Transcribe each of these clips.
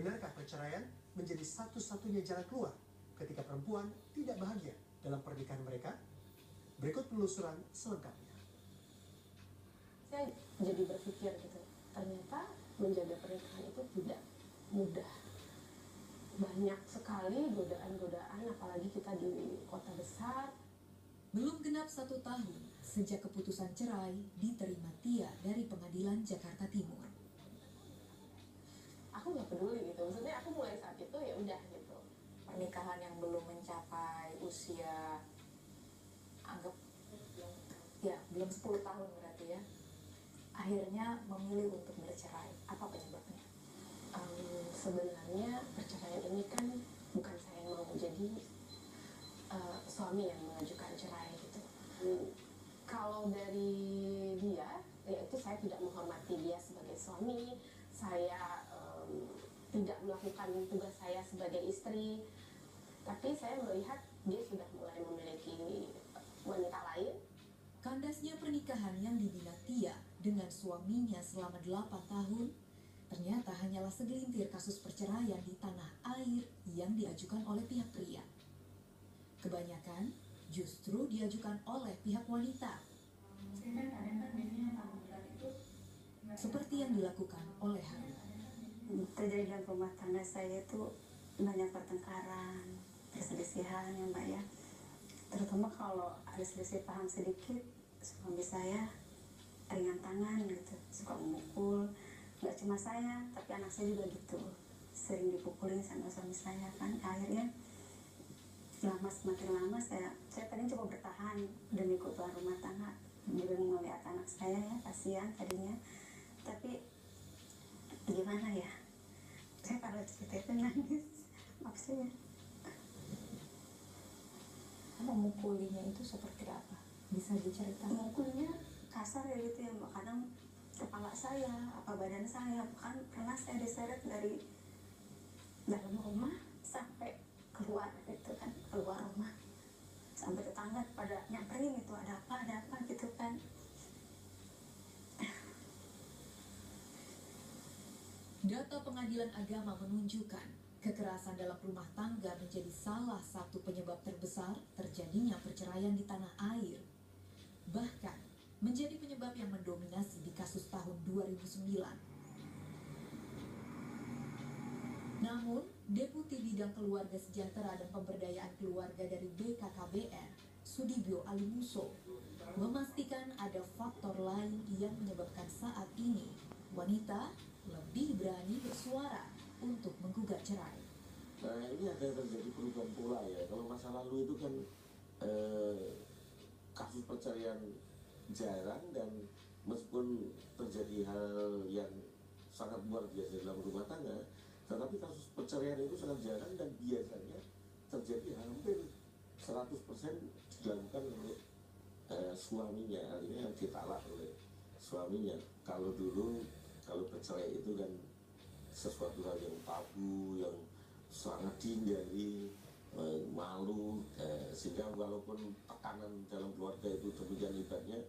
Benarkah perceraian menjadi satu-satunya jalan keluar ketika perempuan tidak bahagia dalam pernikahan mereka? Berikut penelusuran selengkapnya. Saya jadi berpikir gitu, ternyata menjaga pernikahan itu tidak mudah. Banyak sekali godaan-godaan, apalagi kita di kota besar. Belum genap 1 tahun sejak keputusan cerai diterima Tia dari Pengadilan Jakarta Timur. Aku nggak peduli gitu, maksudnya aku mulai saat itu ya udah gitu. Pernikahan yang belum mencapai usia, anggap ya belum 10 tahun berarti ya, akhirnya memilih untuk bercerai. Apa penyebabnya? Sebenarnya perceraian ini kan bukan saya yang mau, jadi suami yang mengajukan cerai gitu. Kalau dari dia, ya itu saya tidak menghormati dia sebagai suami. Saya tidak melakukan tugas saya sebagai istri. Tapi saya melihat dia sudah mulai memiliki wanita lain. Kandasnya pernikahan yang dibina Tia dengan suaminya selama 8 tahun ternyata hanyalah segelintir kasus perceraian di tanah air yang diajukan oleh pihak pria. Kebanyakan justru diajukan oleh pihak wanita. Seperti yang dilakukan oleh Harun. Terjadi dalam rumah tangga saya itu banyak pertengkaran, perselisihan ya Mbak ya. Terutama kalau ada selisih paham sedikit, suami saya ringan tangan gitu, suka memukul. Nggak cuma saya, tapi anak saya juga gitu, sering dipukulin sama suami saya kan. Akhirnya semakin lama saya tadi coba bertahan demi keutuhan rumah tangga, juga melihat anak saya ya, kasihan tadinya. Tapi gimana ya, saya kalau cerita itu nangis maksudnya. Memukulinya itu seperti apa? Bisa diceritakan? Mukulnya kasar ya gitu ya, kadang kepala saya, apa badan saya, bahkan pernah saya diseret dari dalam rumah sampai keluar gitu kan, keluar rumah sampai tetangga pada nyamperin itu ada apa gitu kan. Data Pengadilan Agama menunjukkan kekerasan dalam rumah tangga menjadi salah satu penyebab terbesar terjadinya perceraian di tanah air. Bahkan menjadi penyebab yang mendominasi di kasus tahun 2009. Namun, Deputi Bidang Keluarga Sejahtera dan Pemberdayaan Keluarga dari BKKBN, Sudibyo Alimuso, memastikan ada faktor lain yang menyebabkan saat ini wanita lebih berani bersuara untuk menggugat cerai. Nah, ini ada terjadi perubahan pola ya. Kalau masa lalu itu kan kasus perceraian jarang, dan meskipun terjadi hal yang sangat luar biasa dalam rumah tangga, tetapi kasus perceraian itu sangat jarang dan biasanya terjadi hampir 100% dilakukan oleh suaminya, artinya ditalak oleh suaminya. Kalau dulu kalau bercerai itu kan sesuatu hal yang tabu, yang sangat dihindari, malu, sehingga walaupun tekanan dalam keluarga itu demikian hebatnya,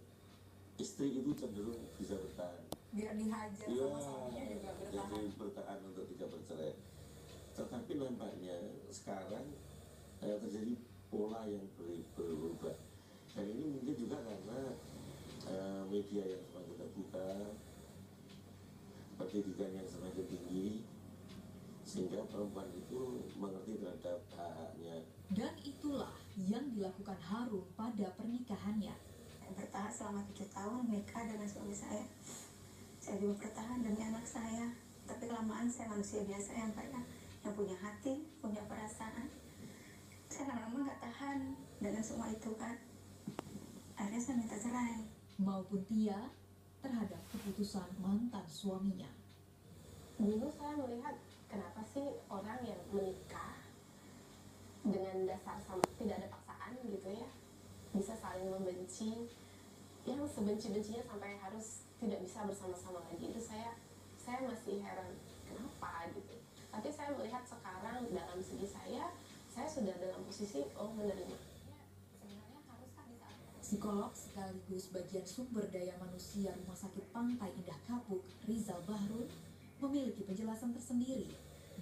istri itu cenderung bisa bertahan. Biar dihajar Ya, sama suaminya juga bertahan. jadi bertahan untuk tidak bercerai. Tetapi nampaknya sekarang terjadi pola yang berubah. Dan ini mungkin juga karena media yang semakin terbuka, pendidikan yang semakin tinggi, sehingga perempuan itu mengerti terhadap hak-haknya. Dan itulah yang dilakukan Harun pada pernikahannya. Saya bertahan selama 7 tahun menikah dengan suami saya. Saya juga bertahan demi anak saya. Tapi kelamaan saya manusia biasa yang banyak, yang punya hati, punya perasaan. Saya lama-lama nggak tahan dengan semua itu kan. Akhirnya saya minta cerai. Maupun Tia terhadap keputusan mantan suaminya. Dulu saya melihat kenapa sih orang yang menikah dengan dasar tidak ada paksaan gitu ya, bisa saling membenci, yang sebenci-bencinya sampai harus tidak bisa bersama-sama lagi. Itu saya masih heran kenapa gitu. Tapi saya melihat sekarang dalam segi saya sudah dalam posisi menerima. Sebenarnya haruskah bisa? Psikolog sekaligus bagian sumber daya manusia Rumah Sakit Pantai Indah Kapuk, Rizal Bahrun, memiliki penjelasan tersendiri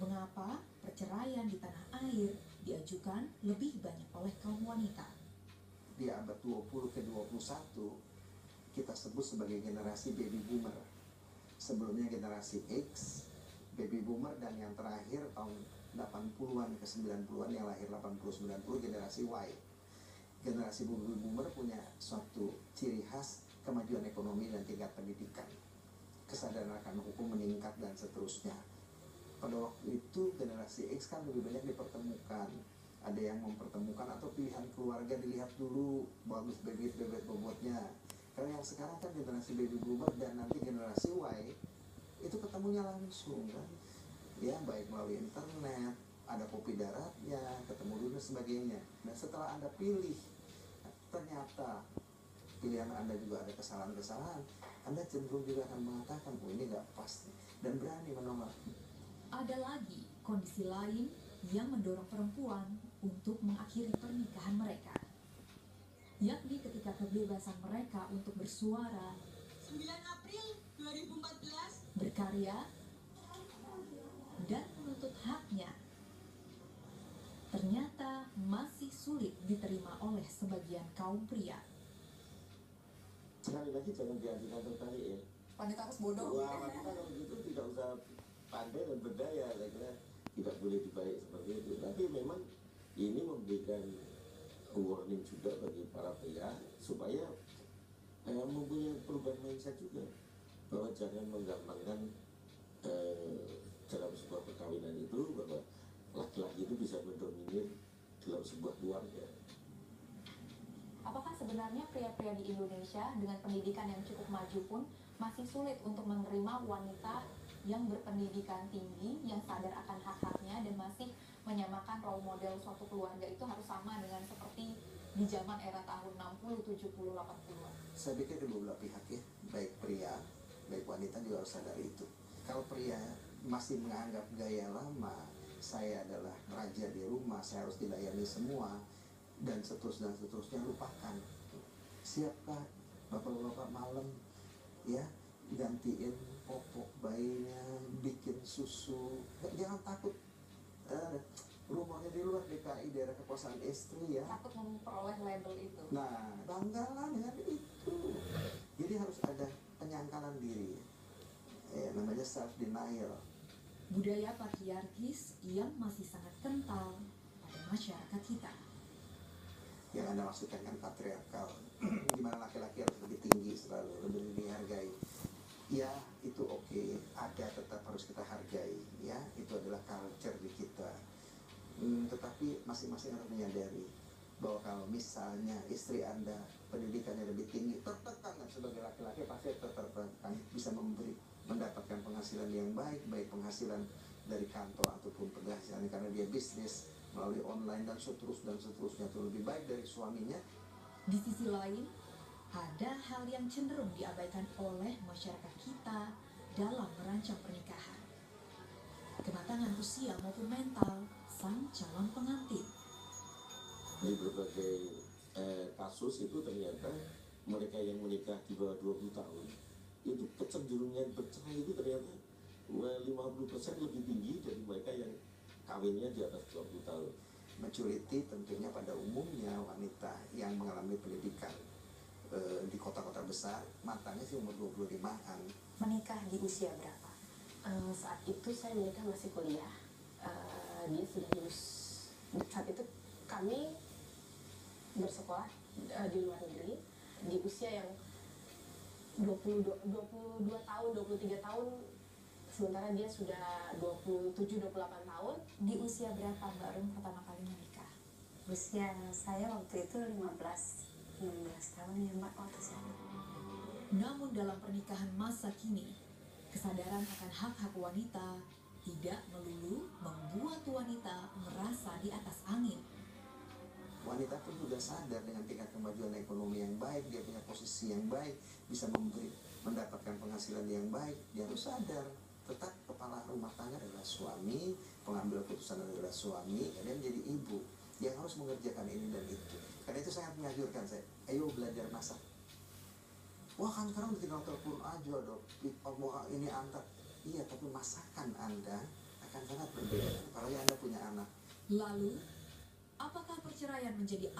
Mengapa perceraian di tanah air diajukan lebih banyak oleh kaum wanita? Di abad 20 ke 21 kita sebut sebagai generasi baby boomer. Sebelumnya generasi X, baby boomer, dan yang terakhir tahun 80-an ke 90-an yang lahir 80-90 generasi Y. Generasi baby boomer punya suatu ciri khas kemajuan ekonomi dan tingkat pendidikan. Kesadaran akan hukum meningkat dan seterusnya. Pada waktu itu generasi X kan lebih banyak dipertemukan. Ada yang mempertemukan atau pilihan keluarga dilihat dulu, bagus bebet bobotnya. Karena yang sekarang kan generasi baby boomer dan nanti generasi Y itu ketemunya langsung kan, ya, baik melalui internet, ada kopi daratnya, ketemu dulu dan sebagainya. Nah setelah Anda pilih, ternyata pilihan Anda juga ada kesalahan-kesalahan, Anda cenderung juga akan mengatakan, oh ini nggak pas nih, dan berani menolak. Ada lagi kondisi lain yang mendorong perempuan untuk mengakhiri pernikahan mereka, yakni ketika kebebasan mereka untuk bersuara, 9 April 2014, berkarya, dan menuntut haknya ternyata masih sulit diterima oleh sebagian kaum pria. Sekali lagi jangan diartikan terbalik ya. wanita harus bodoh. Wah, wanita kalau gitu tidak usah pandai dan berdaya, saya kira tidak boleh dibalik seperti itu. Tapi memang ini memberikan warning juga bagi para pria supaya mempunyai perubahan mindset juga, bahwa jangan menggampangkan dalam sebuah perkawinan itu bahwa laki-laki itu bisa mendominir dalam sebuah keluarga. Apakah sebenarnya pria-pria di Indonesia dengan pendidikan yang cukup maju pun masih sulit untuk menerima wanita yang berpendidikan tinggi, yang sadar akan hak-haknya dan masih menyamakan role model suatu keluarga itu harus sama dengan seperti di zaman era tahun 60, 70, 80-an? Saya pikir kedua belah pihak ya, baik pria, baik wanita juga harus sadar itu. Kalau pria masih menganggap gaya lama, saya adalah raja di rumah, saya harus dilayani semua, dan seterusnya, lupakan. Siapkah bapak-bapak malam ya gantiin popok bayinya, bikin susu, jangan takut. Rumahnya di luar DKI, daerah kekuasaan istri ya. Takut memperoleh label itu. Nah, banggalah dengan itu. Jadi harus ada penyangkalan diri. Namanya self denial. Budaya patriarkis yang masih sangat kental pada masyarakat kita. Yang Anda maksudkan kan patriarkal. Gimana laki-laki harus lebih tinggi selalu, lebih dihargai. Ya, itu oke. Ada, tetap harus kita hargai. Ya, itu adalah culture di kita. Tetapi masing-masing harus menyadari bahwa kalau misalnya istri Anda pendidikannya lebih tinggi, tertekan sebagai laki-laki pasti tertekan, bisa mendapatkan penghasilan yang baik, baik penghasilan dari kantor ataupun penghasilan karena dia bisnis melalui online dan seterusnya itu lebih baik dari suaminya. Di sisi lain, ada hal yang cenderung diabaikan oleh masyarakat kita dalam merancang pernikahan. Kematangan usia maupun mental sang calon pengantin. Di berbagai kasus itu ternyata mereka yang menikah di bawah 20 tahun itu kecenderungan bercerai itu ternyata 50% lebih tinggi dari mereka yang kawinnya di atas 20 tahun. Maturity tentunya pada umumnya wanita yang mengalami pendidikan di kota-kota besar, matanya sih umur 25-an. Menikah di usia berapa? Saat itu saya menikah masih kuliah. Dia sudah lulus. Saat itu kami bersekolah di luar negeri di usia yang 22 tahun, 23 tahun, sementara dia sudah 27-28 tahun. Di usia berapa Mbak Rum pertama kali menikah? Usia saya waktu itu 16 tahun ya Mbak waktu saya. Namun dalam pernikahan masa kini, kesadaran akan hak-hak wanita tidak melulu membuat wanita merasa di atas angin. Wanita pun juga sadar dengan tingkat kemajuan ekonomi yang baik, dia punya posisi yang baik, bisa mendapatkan penghasilan yang baik, dia harus sadar. Tetap kepala rumah tangga adalah suami, pengambil keputusan adalah suami, dan dia menjadi ibu yang harus mengerjakan ini dan itu. Karena itu sangat menganjurkan saya, ayo belajar masak. Wah kan sekarang tinggal telepon aja dong, ini antar. Iya, tapi masakan Anda akan sangat berbeda. Apalagi Anda punya anak. Lalu, apakah perceraian menjadi